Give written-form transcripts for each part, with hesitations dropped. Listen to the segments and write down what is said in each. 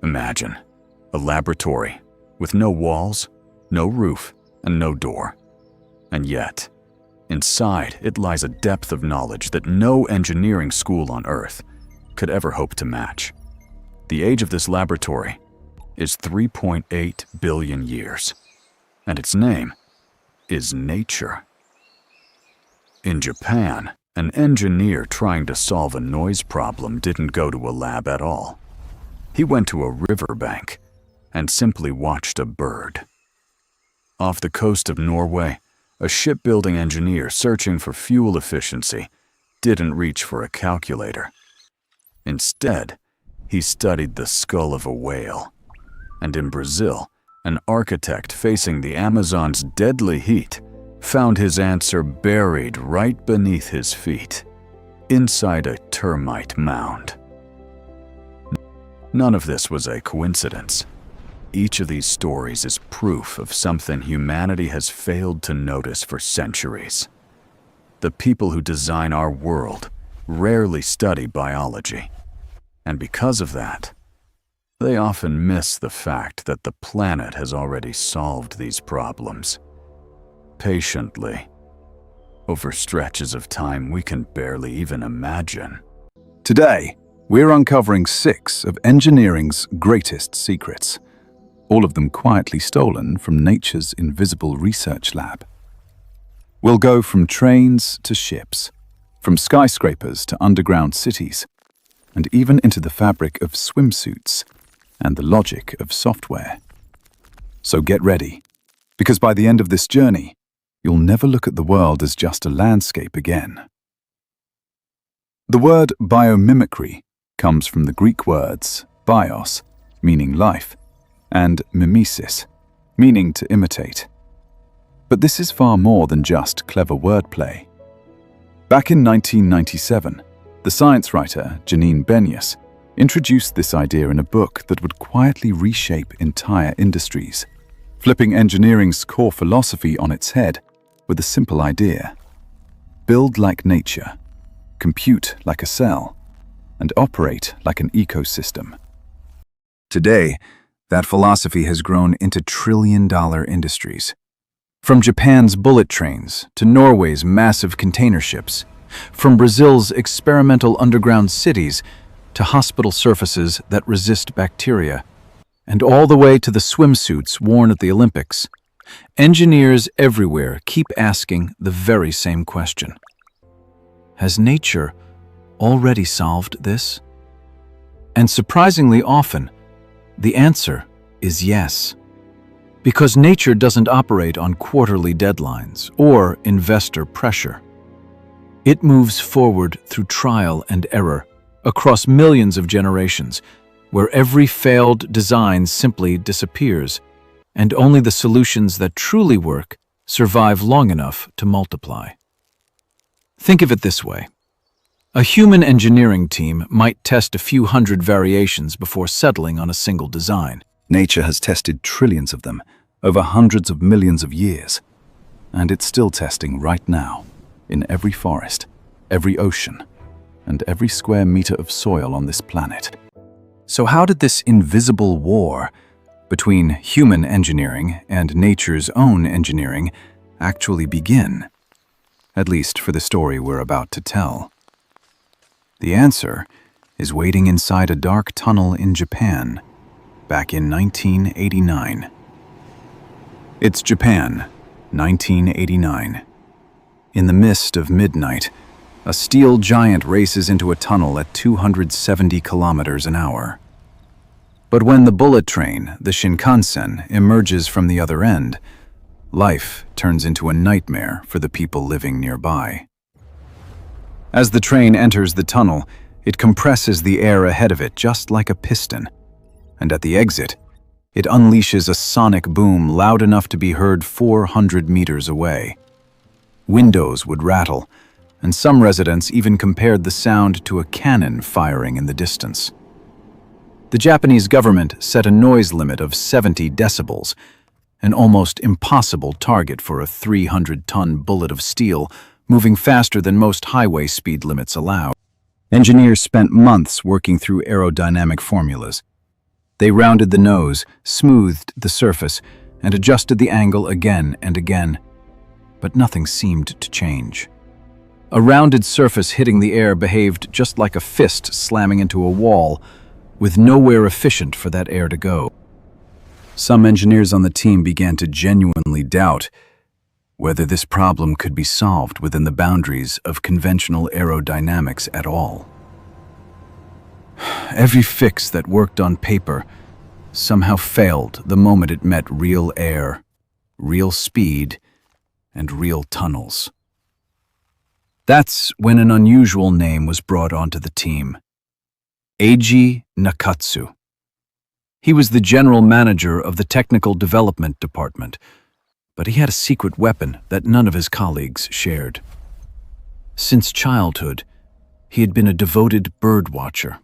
Imagine a laboratory with no walls, no roof, and no door. And yet, inside it lies a depth of knowledge that no engineering school on Earth could ever hope to match. The age of this laboratory is 3.8 billion years, and its name is nature. In Japan, an engineer trying to solve a noise problem didn't go to a lab at all. He went to a riverbank and simply watched a bird. Off the coast of Norway, a shipbuilding engineer searching for fuel efficiency didn't reach for a calculator. Instead, he studied the skull of a whale. And in Brazil, an architect facing the Amazon's deadly heat found his answer buried right beneath his feet, inside a termite mound. None of this was a coincidence. Each of these stories is proof of something humanity has failed to notice for centuries. The people who design our world rarely study biology, and because of that, they often miss the fact that the planet has already solved these problems. Patiently, over stretches of time we can barely even imagine. Today, we're uncovering 6 of engineering's greatest secrets, all of them quietly stolen from nature's invisible research lab. We'll go from trains to ships, from skyscrapers to underground cities, and even into the fabric of swimsuits and the logic of software. So get ready, because by the end of this journey, you'll never look at the world as just a landscape again. The word biomimicry comes from the Greek words bios, meaning life, and mimesis, meaning to imitate. But this is far more than just clever wordplay. Back in 1997, the science writer Janine Benyus introduced this idea in a book that would quietly reshape entire industries, flipping engineering's core philosophy on its head with a simple idea: build like nature, compute like a cell, and operate like an ecosystem. Today, that philosophy has grown into trillion-dollar industries. From Japan's bullet trains to Norway's massive container ships, from Brazil's experimental underground cities to hospital surfaces that resist bacteria, and all the way to the swimsuits worn at the Olympics, engineers everywhere keep asking the very same question. Has nature already solved this? And surprisingly often, the answer is yes. Because nature doesn't operate on quarterly deadlines or investor pressure. It moves forward through trial and error across millions of generations, where every failed design simply disappears, and only the solutions that truly work survive long enough to multiply. Think of it this way. A human engineering team might test a few hundred variations before settling on a single design. Nature has tested trillions of them over hundreds of millions of years, and it's still testing right now in every forest, every ocean, and every square meter of soil on this planet. So how did this invisible war between human engineering and nature's own engineering actually begin? At least for the story we're about to tell. The answer is waiting inside a dark tunnel in Japan, back in 1989. It's Japan, 1989. In the mist of midnight, a steel giant races into a tunnel at 270 kilometers an hour. But when the bullet train, the Shinkansen, emerges from the other end, life turns into a nightmare for the people living nearby. As the train enters the tunnel, it compresses the air ahead of it just like a piston, and at the exit, it unleashes a sonic boom loud enough to be heard 400 meters away. Windows would rattle, and some residents even compared the sound to a cannon firing in the distance. The Japanese government set a noise limit of 70 decibels, an almost impossible target for a 300-ton bullet of steel moving faster than most highway speed limits allow. Engineers spent months working through aerodynamic formulas, They rounded the nose, smoothed the surface, and adjusted the angle again and again. But nothing seemed to change. A rounded surface hitting the air behaved just like a fist slamming into a wall, with nowhere efficient for that air to go. Some engineers on the team began to genuinely doubt whether this problem could be solved within the boundaries of conventional aerodynamics at all. Every fix that worked on paper somehow failed the moment it met real air, real speed, and real tunnels. That's when an unusual name was brought onto the team. Eiji Nakatsu. He was the general manager of the technical development department, but he had a secret weapon that none of his colleagues shared. Since childhood, he had been a devoted bird watcher.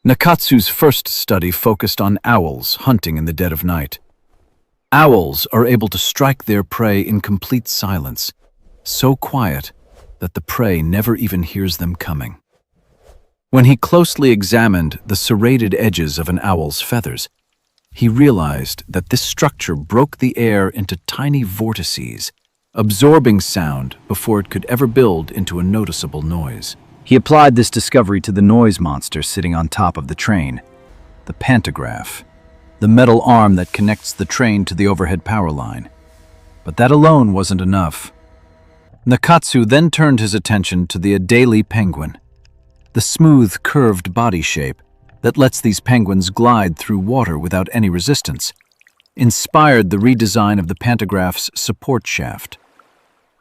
Nakatsu's first study focused on owls hunting in the dead of night. Owls are able to strike their prey in complete silence, so quiet that the prey never even hears them coming. When he closely examined the serrated edges of an owl's feathers, he realized that this structure broke the air into tiny vortices, absorbing sound before it could ever build into a noticeable noise. He applied this discovery to the noise monster sitting on top of the train, the pantograph, the metal arm that connects the train to the overhead power line. But that alone wasn't enough. Nakatsu then turned his attention to the Adelie penguin, the smooth, curved body shape that lets these penguins glide through water without any resistance, inspired the redesign of the pantograph's support shaft.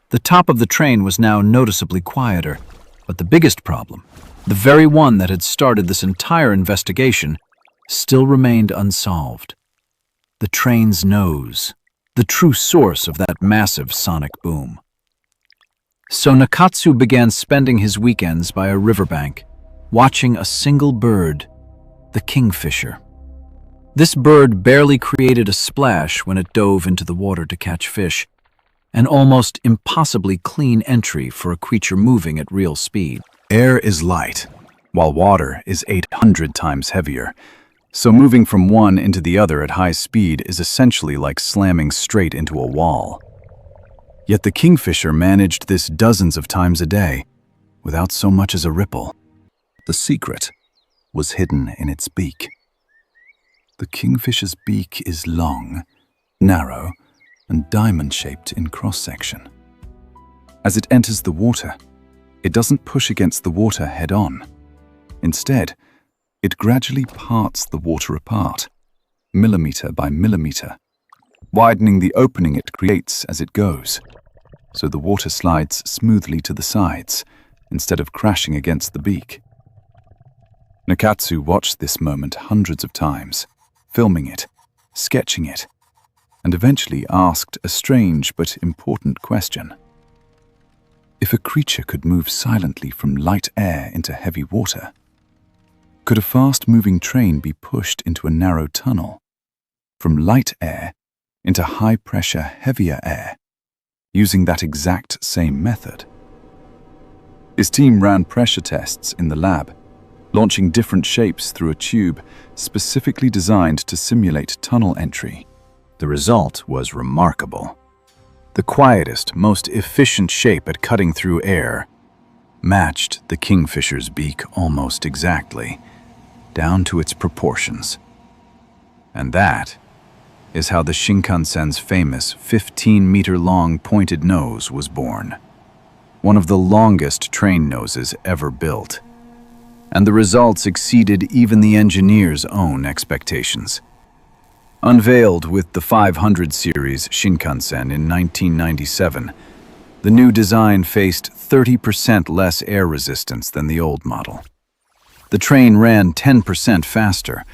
The top of the train was now noticeably quieter, but the biggest problem, the very one that had started this entire investigation, still remained unsolved. The train's nose, the true source of that massive sonic boom. So Nakatsu began spending his weekends by a riverbank, watching a single bird, the kingfisher. This bird barely created a splash when it dove into the water to catch fish, an almost impossibly clean entry for a creature moving at real speed. Air is light, while water is 800 times heavier, so moving from one into the other at high speed is essentially like slamming straight into a wall. Yet the kingfisher managed this dozens of times a day, without so much as a ripple. The secret was hidden in its beak. The kingfisher's beak is long, narrow, and diamond-shaped in cross-section. As it enters the water, it doesn't push against the water head-on. Instead, it gradually parts the water apart, millimeter by millimeter, widening the opening it creates as it goes, so the water slides smoothly to the sides instead of crashing against the beak. Nakatsu watched this moment hundreds of times, filming it, sketching it, and eventually asked a strange but important question. If a creature could move silently from light air into heavy water, could a fast-moving train be pushed into a narrow tunnel, from light air into high-pressure, heavier air, using that exact same method? His team ran pressure tests in the lab, launching different shapes through a tube specifically designed to simulate tunnel entry. The result was remarkable. The quietest, most efficient shape at cutting through air matched the kingfisher's beak almost exactly, down to its proportions. And that is how the Shinkansen's famous 15-meter-long pointed nose was born, one of the longest train noses ever built. And the results exceeded even the engineer's own expectations. Unveiled with the 500 series Shinkansen in 1997, the new design faced 30% less air resistance than the old model. The train ran 10% faster,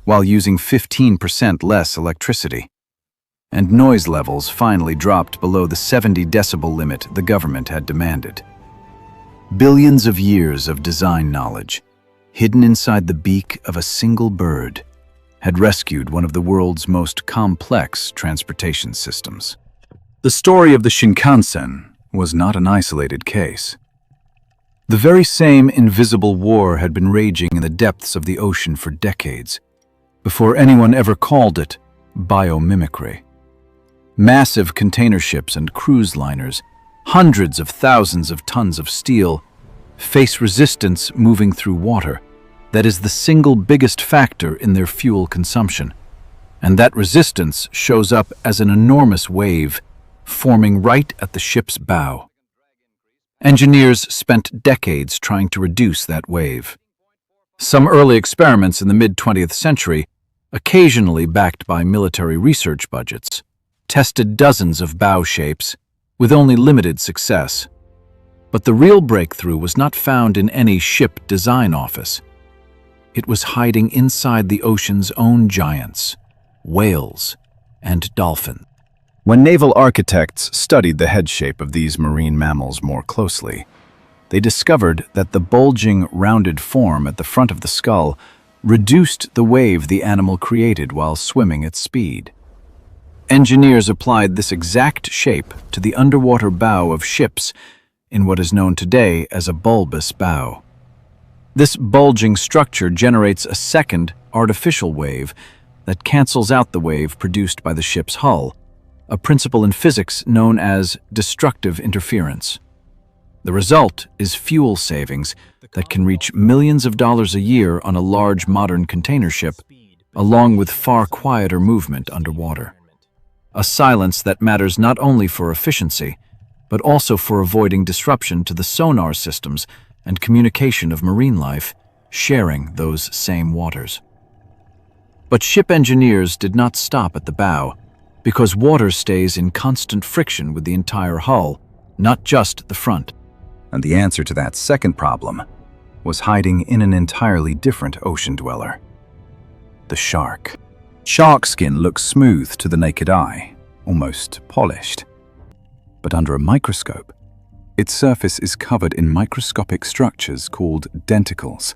while using 15% less electricity. And noise levels finally dropped below the 70 decibel limit the government had demanded. Billions of years of design knowledge, hidden inside the beak of a single bird, had rescued one of the world's most complex transportation systems. The story of the Shinkansen was not an isolated case. The very same invisible war had been raging in the depths of the ocean for decades, before anyone ever called it biomimicry. Massive container ships and cruise liners, hundreds of thousands of tons of steel, face resistance moving through water that is the single biggest factor in their fuel consumption. And that resistance shows up as an enormous wave forming right at the ship's bow. Engineers spent decades trying to reduce that wave. Some early experiments in the mid-20th century, occasionally backed by military research budgets, tested dozens of bow shapes with only limited success. But the real breakthrough was not found in any ship design office. It was hiding inside the ocean's own giants, whales and dolphins. When naval architects studied the head shape of these marine mammals more closely, they discovered that the bulging, rounded form at the front of the skull reduced the wave the animal created while swimming at speed. Engineers applied this exact shape to the underwater bow of ships in what is known today as a bulbous bow. This bulging structure generates a second, artificial wave that cancels out the wave produced by the ship's hull, a principle in physics known as destructive interference. The result is fuel savings that can reach millions of dollars a year on a large modern container ship, along with far quieter movement underwater. A silence that matters not only for efficiency, but also for avoiding disruption to the sonar systems and communication of marine life sharing those same waters. But ship engineers did not stop at the bow, because water stays in constant friction with the entire hull, not just the front. And the answer to that second problem was hiding in an entirely different ocean dweller: the shark. Shark skin looks smooth to the naked eye, almost polished. But under a microscope, its surface is covered in microscopic structures called denticles,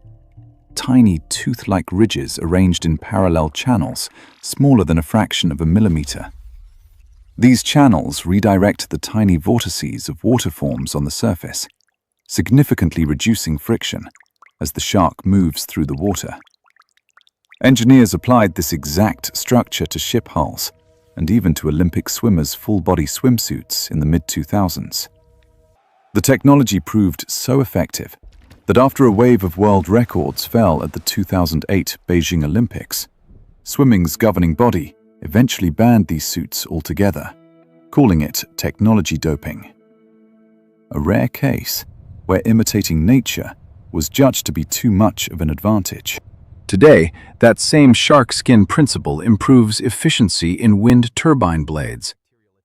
tiny tooth-like ridges arranged in parallel channels smaller than a fraction of a millimeter. These channels redirect the tiny vortices of water forms on the surface, significantly reducing friction as the shark moves through the water. Engineers applied this exact structure to ship hulls and even to Olympic swimmers' full-body swimsuits in the mid-2000s. The technology proved so effective that after a wave of world records fell at the 2008 Beijing Olympics, swimming's governing body eventually banned these suits altogether, calling it technology doping. A rare case where imitating nature was judged to be too much of an advantage. Today, that same shark skin principle improves efficiency in wind turbine blades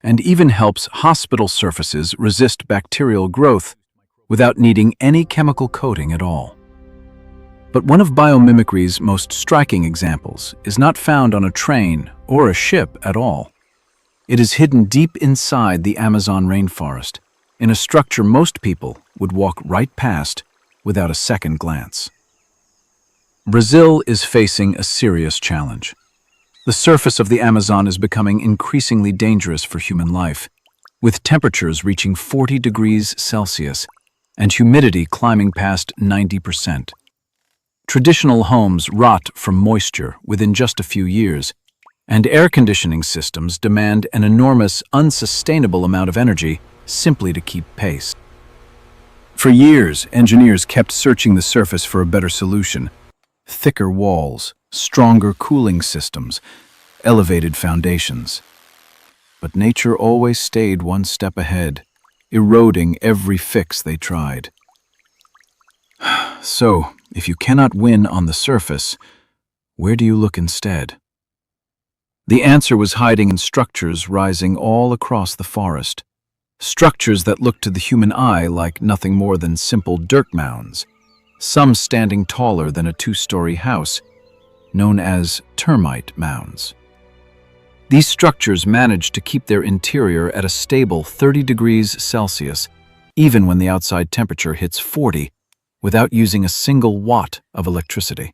and even helps hospital surfaces resist bacterial growth without needing any chemical coating at all. But one of biomimicry's most striking examples is not found on a train or a ship at all. It is hidden deep inside the Amazon rainforest, in a structure most people would walk right past without a second glance. Brazil is facing a serious challenge. The surface of the Amazon is becoming increasingly dangerous for human life, with temperatures reaching 40 degrees Celsius and humidity climbing past 90%. Traditional homes rot from moisture within just a few years, and air conditioning systems demand an enormous, unsustainable amount of energy simply to keep pace. For years, engineers kept searching the surface for a better solution: thicker walls, stronger cooling systems, elevated foundations. But nature always stayed one step ahead, eroding every fix they tried. So, if you cannot win on the surface, where do you look instead? The answer was hiding in structures rising all across the forest. Structures that looked to the human eye like nothing more than simple dirt mounds, some standing taller than a two-story house, known as termite mounds. These structures managed to keep their interior at a stable 30 degrees Celsius, even when the outside temperature hits 40, without using a single watt of electricity.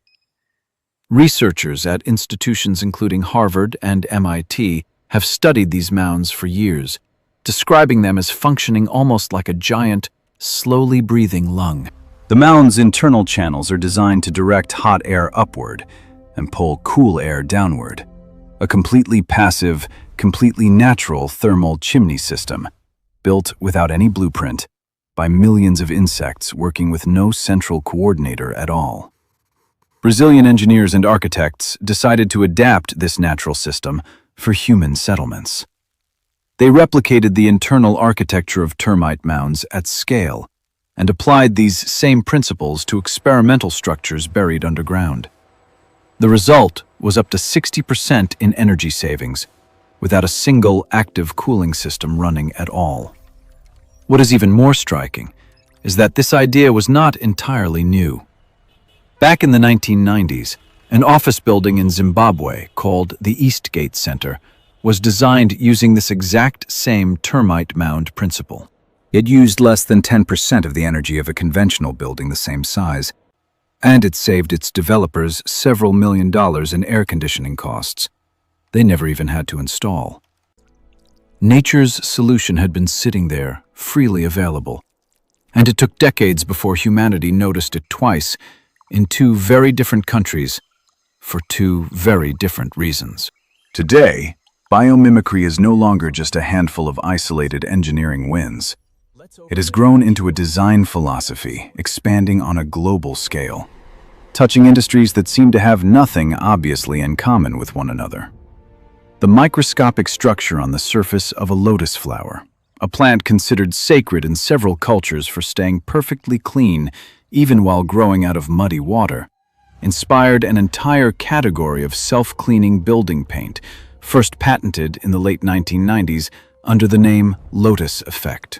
Researchers at institutions including Harvard and MIT have studied these mounds for years, describing them as functioning almost like a giant, slowly breathing lung. The mound's internal channels are designed to direct hot air upward, and pull cool air downward. A completely passive, completely natural thermal chimney system, built without any blueprint, by millions of insects working with no central coordinator at all. Brazilian engineers and architects decided to adapt this natural system for human settlements. They replicated the internal architecture of termite mounds at scale and applied these same principles to experimental structures buried underground. The result was up to 60% in energy savings, without a single active cooling system running at all. What is even more striking is that this idea was not entirely new. Back in the 1990s, an office building in Zimbabwe called the Eastgate Center was designed using this exact same termite mound principle. It used less than 10% of the energy of a conventional building the same size, and it saved its developers several $1 million in air conditioning costs they never even had to install. Nature's solution had been sitting there, freely available, and it took decades before humanity noticed it twice, in two very different countries, for two very different reasons. Today, biomimicry is no longer just a handful of isolated engineering wins. It has grown into a design philosophy, expanding on a global scale, touching industries that seem to have nothing obviously in common with one another. The microscopic structure on the surface of a lotus flower, a plant considered sacred in several cultures for staying perfectly clean even while growing out of muddy water, inspired an entire category of self-cleaning building paint, first patented in the late 1990s under the name lotus effect.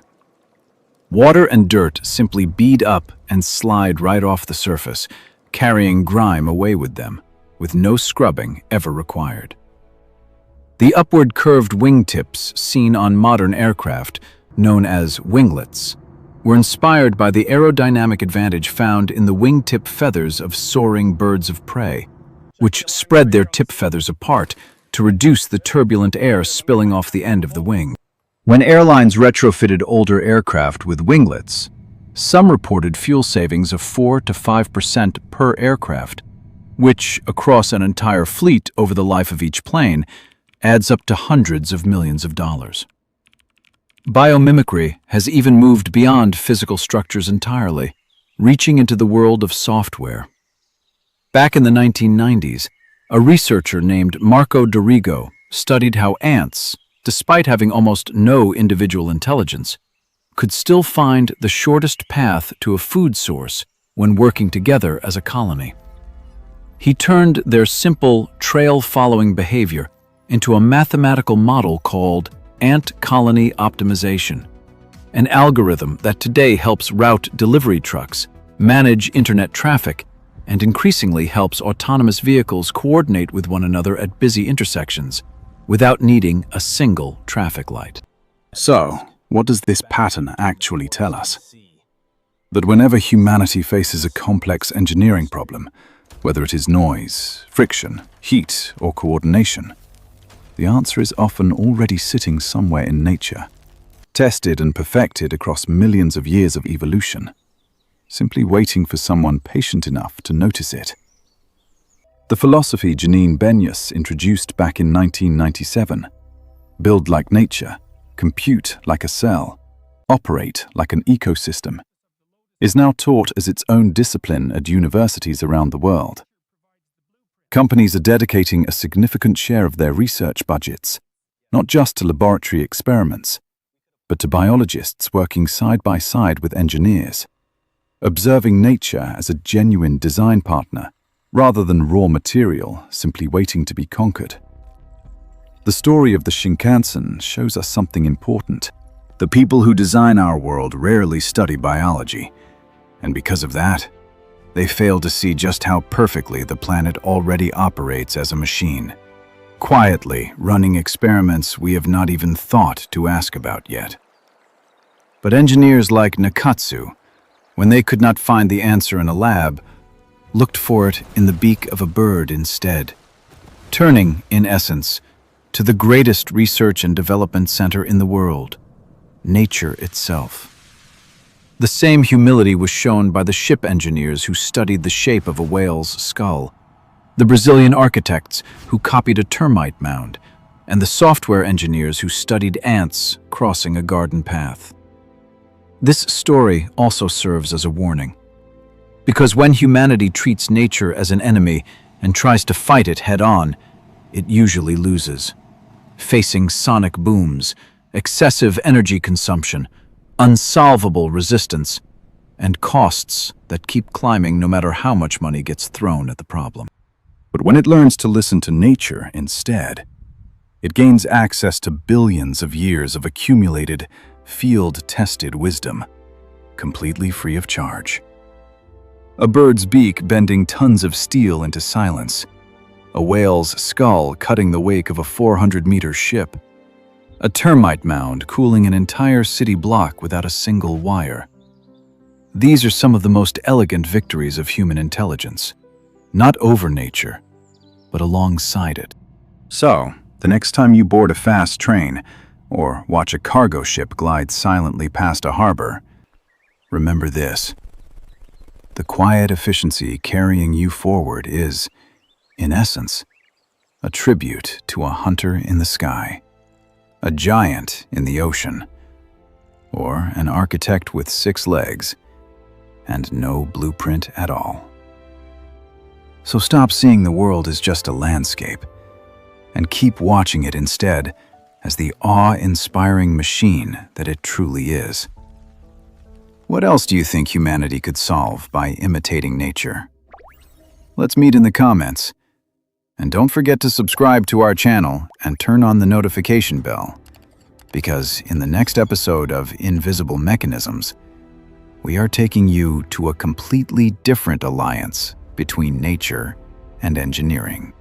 Water and dirt simply bead up and slide right off the surface, carrying grime away with them, with no scrubbing ever required. The upward curved wingtips seen on modern aircraft, known as winglets, were inspired by the aerodynamic advantage found in the wingtip feathers of soaring birds of prey, which spread their tip feathers apart to reduce the turbulent air spilling off the end of the wing. When airlines retrofitted older aircraft with winglets, some reported fuel savings of 4 to 5% per aircraft, which, across an entire fleet over the life of each plane, adds up to hundreds of millions of dollars. Biomimicry has even moved beyond physical structures entirely, reaching into the world of software. Back in the 1990s, a researcher named Marco Dorigo studied how ants, despite having almost no individual intelligence, could still find the shortest path to a food source when working together as a colony. He turned their simple trail-following behavior into a mathematical model called ant colony optimization, an algorithm that today helps route delivery trucks, manage internet traffic, and increasingly helps autonomous vehicles coordinate with one another at busy intersections without needing a single traffic light. So, what does this pattern actually tell us? That whenever humanity faces a complex engineering problem, whether it is noise, friction, heat, or coordination, the answer is often already sitting somewhere in nature, tested and perfected across millions of years of evolution, simply waiting for someone patient enough to notice it. The philosophy Janine Benyus introduced back in 1997, build like nature, compute like a cell, operate like an ecosystem, is now taught as its own discipline at universities around the world. Companies are dedicating a significant share of their research budgets, not just to laboratory experiments, but to biologists working side by side with engineers, observing nature as a genuine design partner, rather than raw material simply waiting to be conquered. The story of the Shinkansen shows us something important. The people who design our world rarely study biology, and because of that, they fail to see just how perfectly the planet already operates as a machine, quietly running experiments we have not even thought to ask about yet. But engineers like Nakatsu, when they could not find the answer in a lab, looked for it in the beak of a bird instead, turning, in essence, to the greatest research and development center in the world, nature itself. The same humility was shown by the ship engineers who studied the shape of a whale's skull, the Brazilian architects who copied a termite mound, and the software engineers who studied ants crossing a garden path. This story also serves as a warning. Because when humanity treats nature as an enemy and tries to fight it head-on, it usually loses, facing sonic booms, excessive energy consumption, unsolvable resistance, and costs that keep climbing no matter how much money gets thrown at the problem. But when it learns to listen to nature instead, it gains access to billions of years of accumulated, field-tested wisdom, completely free of charge. A bird's beak bending tons of steel into silence, a whale's skull cutting the wake of a 400-meter ship, a termite mound cooling an entire city block without a single wire. These are some of the most elegant victories of human intelligence, not over nature, but alongside it. So, the next time you board a fast train or watch a cargo ship glide silently past a harbor, remember this. The quiet efficiency carrying you forward is, in essence, a tribute to a hunter in the sky, a giant in the ocean, or an architect with 6 legs and no blueprint at all. So stop seeing the world as just a landscape and keep watching it instead as the awe-inspiring machine that it truly is. What else do you think humanity could solve by imitating nature? Let's meet in the comments. And don't forget to subscribe to our channel and turn on the notification bell, because in the next episode of Invisible Mechanisms, we are taking you to a completely different alliance between nature and engineering.